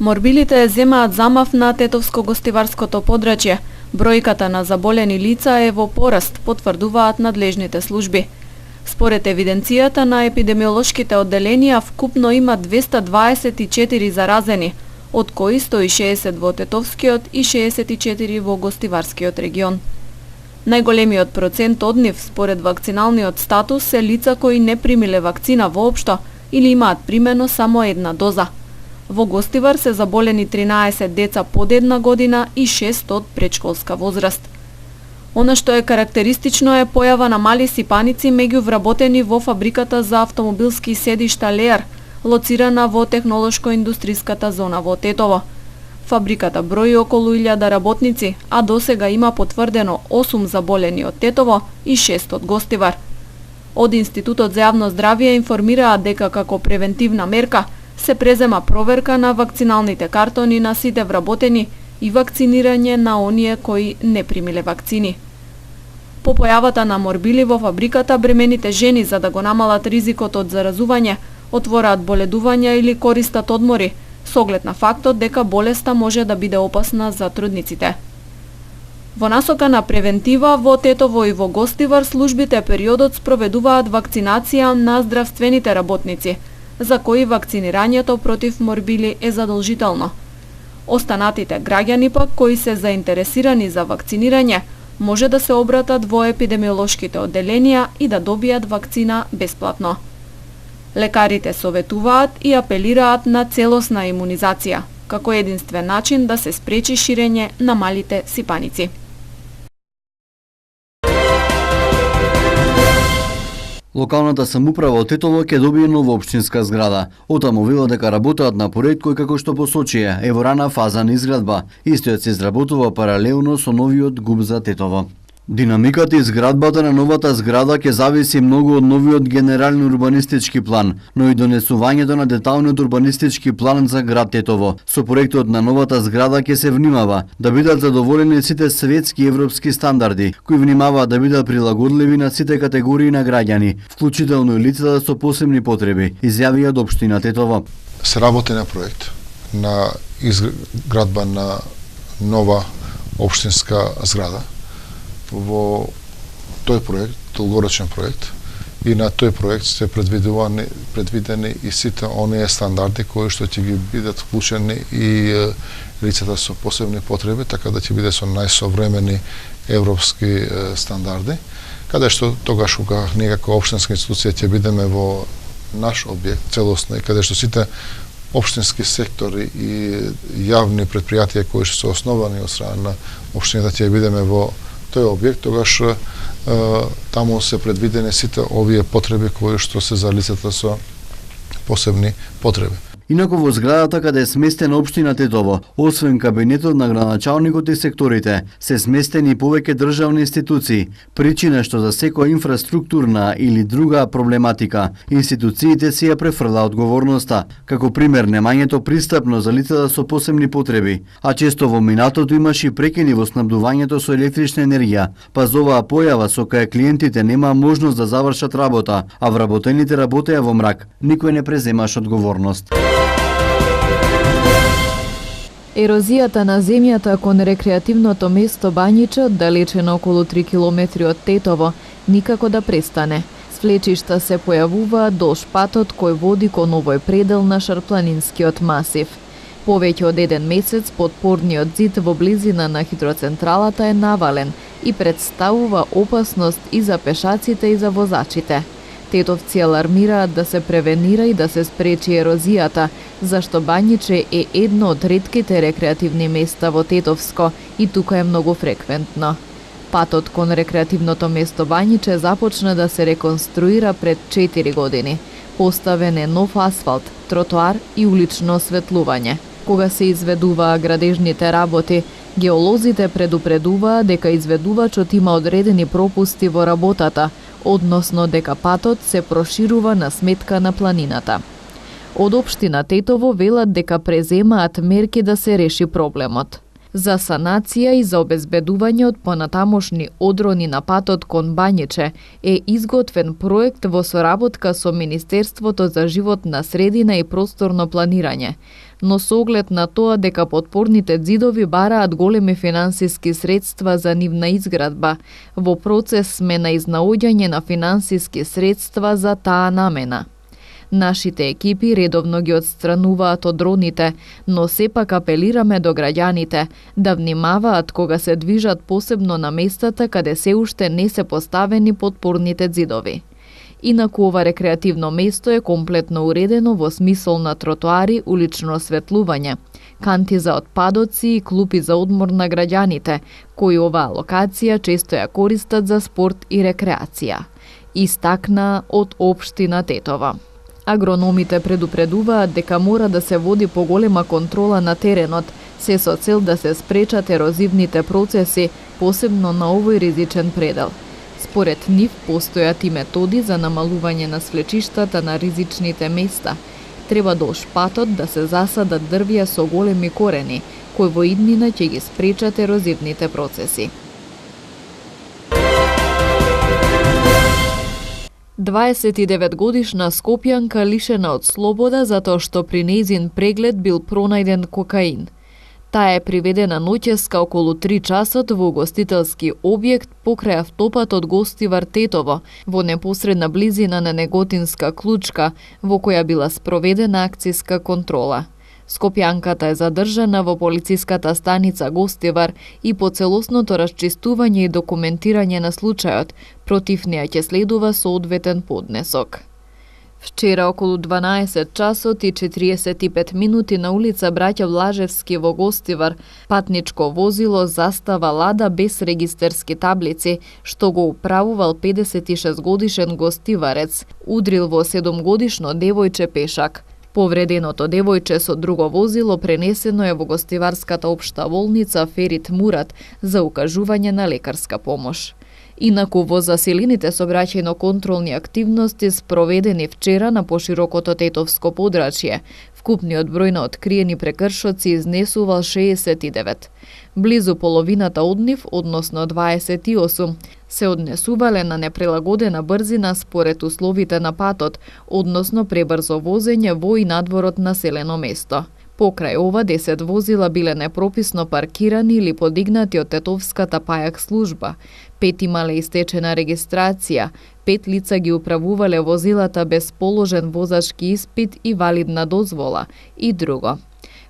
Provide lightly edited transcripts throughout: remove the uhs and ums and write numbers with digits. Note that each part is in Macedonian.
Морбилите земаат замав на Тетовско-гостиварското подрачје. Бројката на заболени лица е во пораст, потврдуваат надлежните служби. Според евиденцијата на епидемиолошките одделенија, вкупно има 224 заразени, од кои 160 во Тетовскиот и 64 во Гостиварскиот регион. Најголемиот процент од нив, според вакциналниот статус, се лица кои не примиле вакцина воопшто или имаат примено само една доза. Во Гостивар се заболени 13 деца под 1 година и 6 од предшколска возраст. Она што е карактеристично е појава на мали сипаници меѓу вработени во фабриката за автомобилски седишта Леар, лоцирана во технолошко-индустриската зона во Тетово. Фабриката брои околу 1000 работници, а досега има потврдено 8 заболени од Тетово и 6 од Гостивар. Од Институтот за јавно здравје информираат дека како превентивна мерка се презема проверка на вакциналните картони на сите вработени и вакцинирање на оние кои не примиле вакцини. По појавата на морбили во фабриката, бремените жени, за да го намалат ризикот од заразување, отвораат боледувања или користат одмори, со оглед на фактот дека болеста може да биде опасна за трудниците. Во насока на превентива, во Тетово и во Гостивар службите периодот спроведуваат вакцинација на здравствените работници, за кои вакцинирањето против морбили е задолжително. Останатите граѓани пак кои се заинтересирани за вакцинирање може да се обратат во епидемиолошките одделенија и да добијат вакцина бесплатно. Лекарите советуваат и апелираат на целосна имунизација, како единствен начин да се спречи ширење на малите сипаници. Локалната самоуправа од Тетово ќе добие нова општинска зграда. Отаму вела дека работат на проект кој, како што посочија, е во рана фаза на изградба. Истиот се изработува паралелно со новиот ГУП за Тетово. Динамиката и изградбата на новата зграда ќе зависи многу од новиот генерален урбанистички план, но и донесувањето на деталниот урбанистички план за град Тетово. Со проектот на новата зграда ќе се внимава да бидат задоволени сите светски и европски стандарди, кои внимаваат да бидат прилагодливи на сите категории на граѓани, вклучително и лицата со посебни потреби, изјавија од општина Тетово. Се работи на проект на изградба на нова општинска зграда. Во тој проект, долгорочен проект, и на тој проект се предвидени и сите оние стандарди кои што ќе ги бидат вклучени и лицата со посебни потреби, така да ќе биде со најсовремени европски стандарди, каде што тогаш кога ние како општинска институција ќе бидеме во наш објект целосно и каде што сите општински сектори и јавни претпријатија кои што се основани од страна на општината ќе бидеме во тој објект, тогаш таму се предвидени сите овие потреби кои што се за лицата со посебни потреби. Инаку во зградата каде е сместена општина Тетово, освен кабинетот на градоначалникот и секторите, се сместени повеќе државни институции, причина што за секоја инфраструктурна или друга проблематика, институциите си ја префрла одговорноста, како пример немањето пристапно за лицата со посебни потреби, а често во минатото имаше прекини во снабдувањето со електрична енергија, па за оваа појава со каја клиентите немаа можност да завршат работа, а вработените работеа во мрак, никој не преземаш одговорност. Ерозијата на земјата кон рекреативното место Бањиче, оддалечено околу 3 километри од Тетово, никако да престане. Свлечишта се појавуваат долж патот кој води кон овој предел на Шарпланинскиот масив. Повеќе од 1 месец подпорниот зид во близина на хидроцентралата е навален и представува опасност и за пешаците и за возачите. Тетовци алармираат да се превенира и да се спречи ерозијата, зашто Бањиче е едно од ретките рекреативни места во Тетовско и тука е многу фреквентно. Патот кон рекреативното место Бањиче започна да се реконструира пред 4 години. Поставен е нов асфалт, тротоар и улично осветлување. Кога се изведуваа градежните работи, геолозите предупредуваа дека изведувачот има одредени пропусти во работата, односно дека патот се проширува на сметка на планината. Од општина Тетово велат дека преземаат мерки да се реши проблемот. За санација и за обезбедување од понатамошни одрони на патот кон Бањиче е изготвен проект во соработка со Министерството за животна средина и просторно планирање. но со оглед на тоа дека подпорните ѕидови бараат големи финансиски средства за нивна изградба, во процес сме на изнаоѓање на финансиски средства за таа намена. Нашите екипи редовно ги отстрануваат од дроните, но сепак апелираме до граѓаните да внимаваат кога се движат, посебно на местата каде се уште не се поставени подпорните ѕидови. Инаку ова рекреативно место е комплетно уредено во смисол на тротоари, улично осветлување, канти за отпадоци и клупи за одмор на граѓаните, кои оваа локација често ја користат за спорт и рекреација, истакна од општина Тетово. Агрономите предупредуваат дека мора да се води поголема контрола на теренот, се со цел да се спречат ерозивните процеси, посебно на овој ризичен предел. Според нив постојат и методи за намалување на свлечиштата на ризичните места. Треба до шпатот да се засадат дрвја со големи корени, кои во иднина ќе ги спречат ерозивните процеси. 29-годишна скопјанка лишена од слобода затоа што при нејзин преглед бил пронајден кокаин. Таа е приведена ноќеска околу 3 часот во гостителски објект покрај автопатот Гостивар Тетово, во непосредна близина на Неготинска клучка, во која била спроведена акциска контрола. Скопјанката е задржана во полициската станица Гостивар и по целосното расчистување и документирање на случајот, против неа ќе следува соодветен поднесок. Вчера околу 12 часот и 45 минути на улица Браќа Влажевски во Гостивар, патничко возило застава Лада без регистерски таблици, што го управувал 56 годишен гостиварец, удрил во 7-годишно девојче пешак. Повреденото девојче со друго возило пренесено е во Гостиварската општа болница Ферит Мурат за укажување на лекарска помош. Инаку во заселените сообраќајно-контролни активности спроведени вчера на поширокото Тетовско подрачје, вкупниот број на откриени прекршоци изнесувал 69. Близу половината од нив, односно 28, се однесувале на неприлагодена брзина според условите на патот, односно пребрзо возење во и надворот населено место. Покрај ова 10 возила биле непрописно паркирани или подигнати од Тетовската пајак служба, 5 имале истечена регистрација, 5 лица ги управувале возилата без положен возачки испит и валидна дозвола и друго.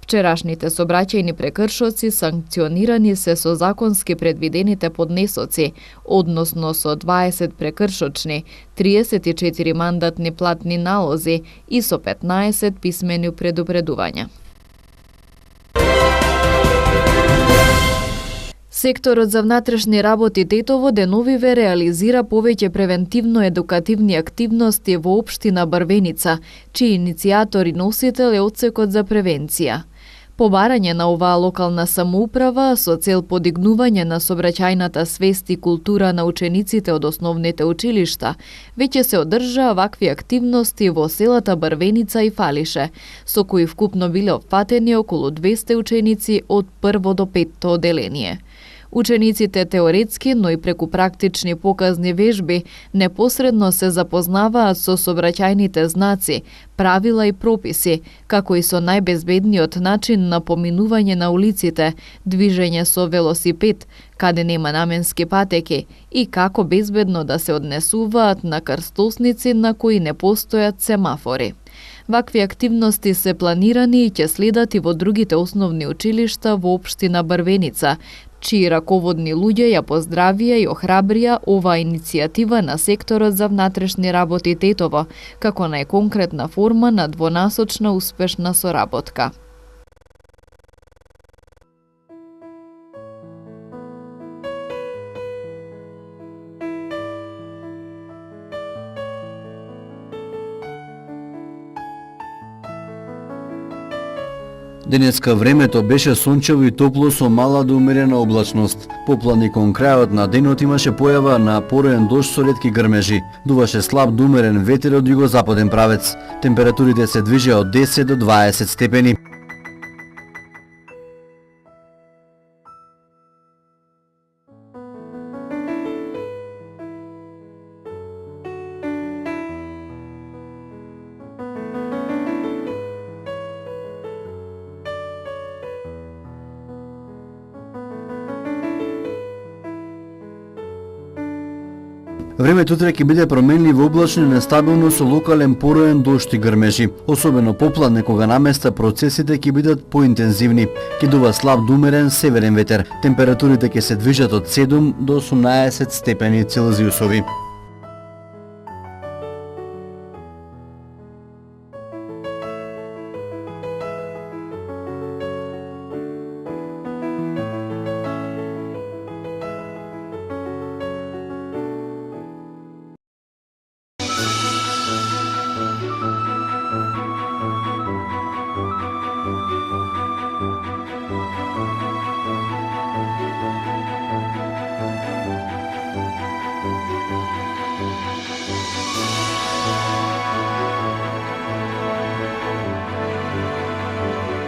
Вчерашните сообраќајни прекршоци санкционирани се со законски предвидените поднесоци, односно со 20 прекршочни, 34 мандатни платни налози и со 15 писмени предупредувања. Секторот за внатрешни работи Тетово деновиве реализира повеќе превентивно-едукативни активности во општина Брвеница, чиј иницијатор и носител е Одсекот за превенција. По барање на оваа локална самоуправа, со цел подигнување на сообраќајната свест и култура на учениците од основните училишта, веќе се одржаа вакви активности во селата Брвеница и Фалише, со кои вкупно биле опфатени околу 200 ученици од 1 до 5 оделение. Учениците теоретски, но и преку практични показни вежби, непосредно се запознаваат со сообраќајните знаци, правила и прописи, како и со најбезбедниот начин на поминување на улиците, движење со велосипед, каде нема наменски патеки, и како безбедно да се однесуваат на крстосници на кои не постојат семафори. Вакви активности се планирани и ќе следат и во другите основни училишта во општина Брвеница, чии раководни луѓе ја поздравија и охрабрија оваа иницијатива на секторот за внатрешни работи Тетово, како најконкретна форма на двонасочна успешна соработка. Денеска времето беше сончево и топло со мала до умерена облачност. Поплани кон крајот на денот имаше појава на пороен дожд со ретки грмежи. Дуваше слаб до умерен ветер од југозападен правец. Температурите се движеа од 10 до 20 степени. Времето утре ќе биде променливо, облачно и нестабилно со локален пороен дожд и грмежи. Особено попладне кога наместа процесите ќе бидат поинтензивни. Ќе дува слаб до умерен северен ветер. Температурите ќе се движат од 7 до 18 степени Целзиусови.